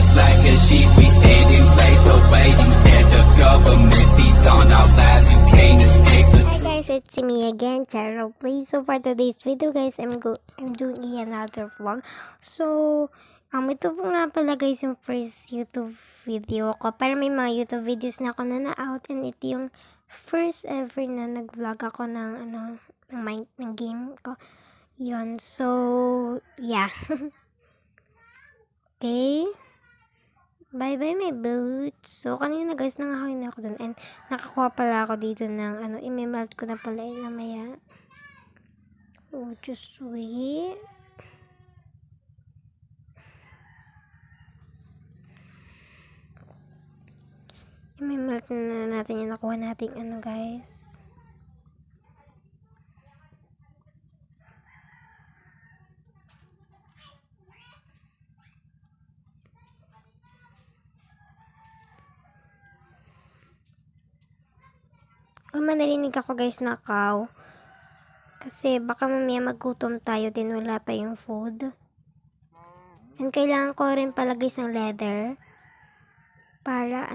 just like a sheep, we stand in place, awaiting that the government feeds on our lives. You can't escape the Hi guys, it's me again, Charo Play. So for today's video guys, I'm doing another vlog. So, ito po nga pala guys yung first YouTube video ko. Pero may mga YouTube videos na ako na na-out, and ito yung first ever na nag-vlog ako ng ng game ko. Yun. So, yeah. Okay. Bye-bye my boots. So, kanina guys, nangahoy na ako dun. And, nakakuha pala ako dito ng, imemelt ko na pala yun namaya. Oh, just wait. Imemelt na natin yung nakuha nating guys. Kung manarinig ako guys na cow, kasi baka mamaya magutom tayo din, wala tayong food. And kailangan ko rin pala guys ng leather para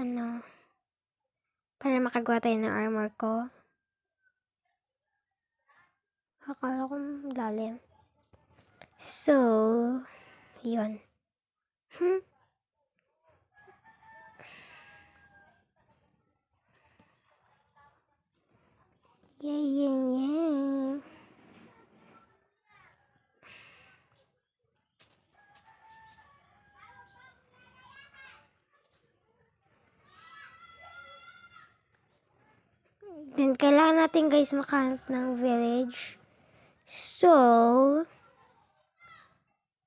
para makagawa tayo ng armor ko. Akala ko lalim. So, yun. Yeah. Then, kailangan natin guys makahanap ng village. So,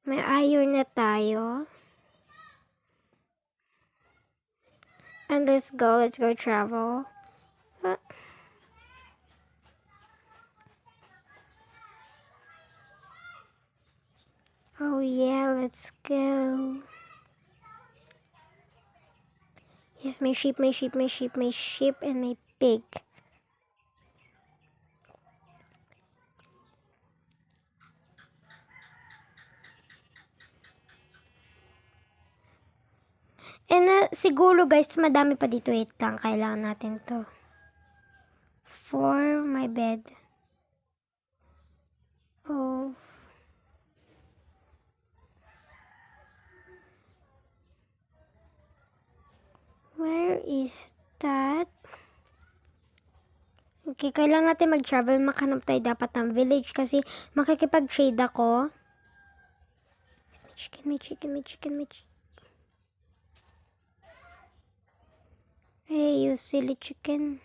may iron na tayo. And let's go travel. Oh yeah, let's go. Yes, may sheep, and may pig. And siguro guys, madami pa dito. Wait lang, kailangan natin to. For my bed. Oh. Where is that? Okay, kailangan natin mag-travel. Makahanap tayo dapat ng village kasi makikipag-trade ako. May chicken. Hey, you silly chicken.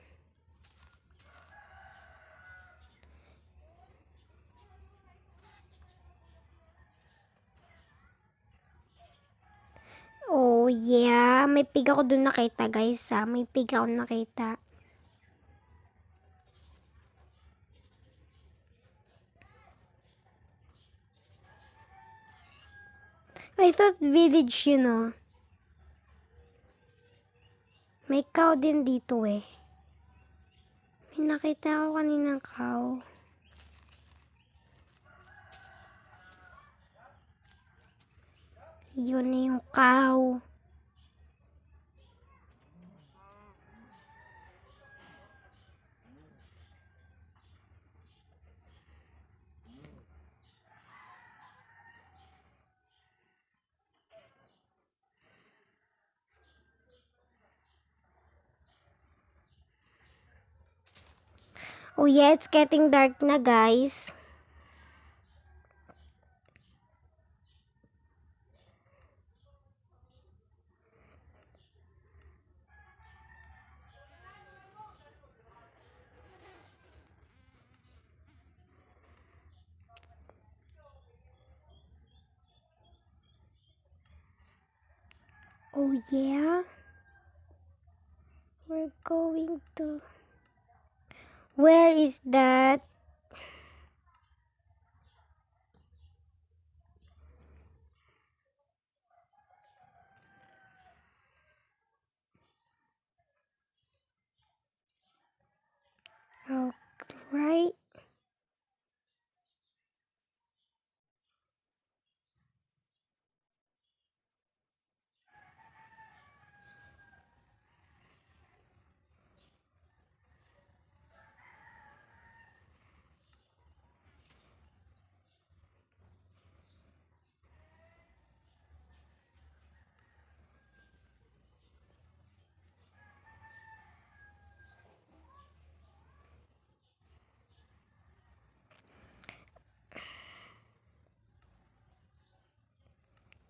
Oh yeah, may pig ako dun nakita guys ha. May pig ako nakita. I thought village yun oh. May cow din dito eh. May nakita ako kaninang cow. Yun na yung cow. Oh yeah, it's getting dark na guys. Oh yeah. We're going to... Where is that? Oh, right.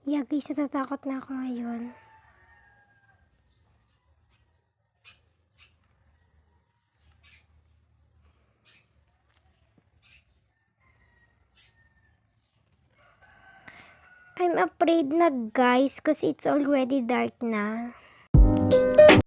Yeah guys, natatakot na ako ngayon. I'm afraid na guys, cause it's already dark na.